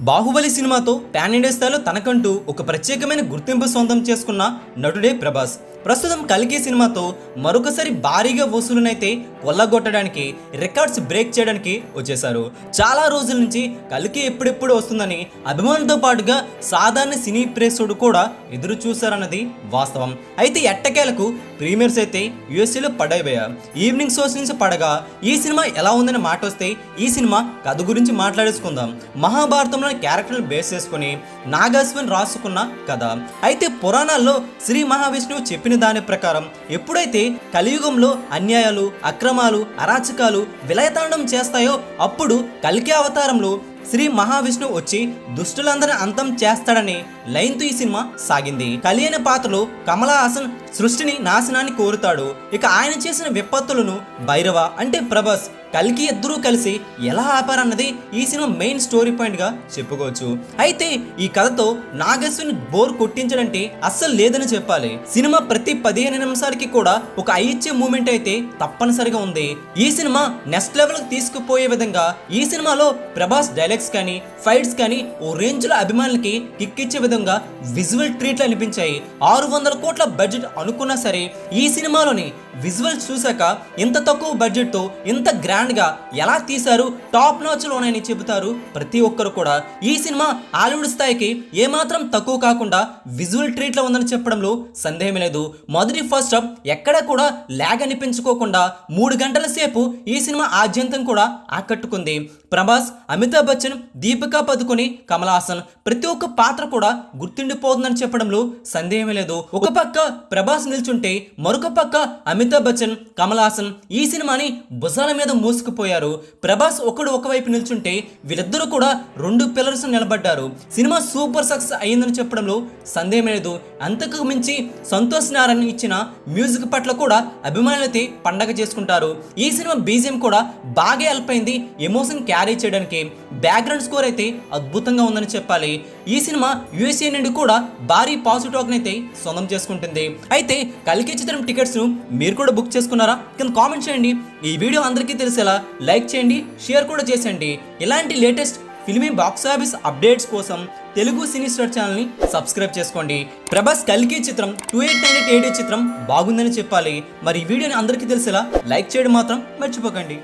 బాహుబలి సినిమాతో pan India స్థాయిలో తనకంటూ ఒక ప్రత్యేకమైన గుర్తింపు సొంతం చేసుకున్న నటుడే ప్రభాస్. ప్రస్తుతం కల్కి సినిమాతో మరొకసారి భారీగా వసూలునైతే కొల్లగొట్టడానికి, రికార్డ్స్ బ్రేక్ చేయడానికి వచ్చేశారు. చాలా రోజుల నుంచి కల్కి ఎప్పుడెప్పుడు వస్తుందని అభిమానులతో పాటుగా సాధారణ సినీ ప్రేక్షకుడు కూడా ఎదురు చూశారన్నది వాస్తవం. అయితే ఎట్టకేలకు ప్రీమియర్స్ అయితే యూఎస్ఏలో పడైపోయాయి. ఈవినింగ్ షోస్ నుంచి పడగా ఈ సినిమా ఎలా ఉందని మాట వస్తే ఈ సినిమా కథ గురించి మాట్లాడేసుకుందాం. మహాభారతంలోని క్యారెక్టర్లు బేస్ చేసుకుని నాగాశ్విన్ రాసుకున్న కథ. అయితే పురాణాల్లో శ్రీ మహావిష్ణువు చెప్పిన దాని ప్రకారం ఎప్పుడైతే కలియుగంలో అన్యాయాలు, అక్రమాలు, అరాచకాలు విలయతాండం చేస్తాయో అప్పుడు కల్కి అవతారంలో శ్రీ మహావిష్ణువు వచ్చి దుష్టులందరినీ అంతం చేస్తాడని లైన్తో ఈ సినిమా సాగింది. కలి అనే పాత్రలో కమల్ హాసన్ సృష్టిని నాశనాన్ని కోరుతాడు. ఇక ఆయన చేసిన విపత్తులను భైరవ అంటే ప్రభాస్, కల్కి ఇద్దరూ కలిసి ఎలా ఆపారన్నది ఈ సినిమా మెయిన్ స్టోరీ పాయింట్ గా చెప్పుకోవచ్చు. అయితే ఈ కథతో నాగశ్విన్ బోర్ కొట్టించడంటే అస్సలు లేదని చెప్పాలి. సినిమా ప్రతి 15 నిమిషాలకి కూడా ఒక ఐ ఇచ్చే మూమెంట్ అయితే తప్పనిసరిగా ఉంది. ఈ సినిమా నెక్స్ట్ లెవెల్ కి తీసుకుపోయే విధంగా ఈ సినిమాలో ప్రభాస్ డైలాగ్స్ కానీ ఫైట్స్ కానీ ఓ రేంజ్ లో అభిమానులకి కిక్ ఇచ్చే విధంగా విజువల్ ట్రీట్లు అనిపించాయి. 600 కోట్ల బడ్జెట్ అనుకున్నా సరే ఈ సినిమాలోని విజువల్స్ చూసాక ఇంత తక్కువ బడ్జెట్ తో ఇంత గ్రాండ్ గా ఎలా తీశారు, టాప్ నాచ్ లోనని చెబుతారు ప్రతి ఒక్కరు కూడా. ఈ సినిమా హాలీవుడ్ స్థాయికి ఏమాత్రం తక్కువ కాకుండా విజువల్ ట్రీట్ లో ఉందని చెప్పడంలో సందేహం లేదు. మొదటి ఫస్ట్ హాఫ్ ఎక్కడ కూడా ల్యాగ్ అనిపించుకోకుండా 3 గంటల సేపు ఈ సినిమా ఆద్యంతం కూడా ఆకట్టుకుంది. ప్రభాస్, అమితాబ్ బచ్చన్, దీపికా పదుకొని, కమల్ హాసన్ ప్రతి ఒక్క పాత్ర కూడా గుర్తుండిపోతుందని చెప్పడంలో సందేహమే లేదు. ఒక పక్క ప్రభాస్ నిల్చుంటే మరొక పక్క అమితాబ్ బచ్చన్, కమల్ హాసన్ ఈ సినిమాని భుజాల మీద మోసుకుపోయారు. ప్రభాస్ ఒకవైపు నిల్చుంటే వీళ్ళిద్దరూ కూడా 2 పిల్లర్స్ నిలబడ్డారు. సినిమా సూపర్ సక్సెస్ అయ్యిందని చెప్పడంలో సందేహం లేదు. అంతకు మించి సంతోష్ నారాయణ ఇచ్చిన మ్యూజిక్ పట్ల కూడా అభిమానులైతే పండగ చేసుకుంటారు. ఈ సినిమా బీజిఎం కూడా బాగా హెల్ప్ అయింది ఎమోషన్ క్యారీ చేయడానికి. బ్యాక్గ్రౌండ్ స్కోర్ అయితే అద్భుతంగా ఉందని చెప్పాలి. ఈ సినిమా యూఎస్ఏ నుండి కూడా భారీ పాజిటివ్ టాక్ అయితే సొంతం చేసుకుంటుంది. అయితే కల్కి చిత్రం టికెట్స్ ను మీరు కూడా బుక్ చేసుకున్నారా? కింద కామెంట్ చేయండి. ఈ వీడియో అందరికీ తెలిసేలా లైక్ చేయండి, షేర్ కూడా చేసేయండి. ఇలాంటి latest filmy box office updates కోసం తెలుగు సినీ స్టార్ ఛానల్ని సబ్స్క్రైబ్ చేసుకోండి. ప్రభాస్ కల్కి చిత్రం 2898 చిత్రం బాగుందని చెప్పాలి. మరి ఈ వీడియోని అందరికీ తెలిసేలా లైక్ చేయడం మాత్రం మర్చిపోకండి.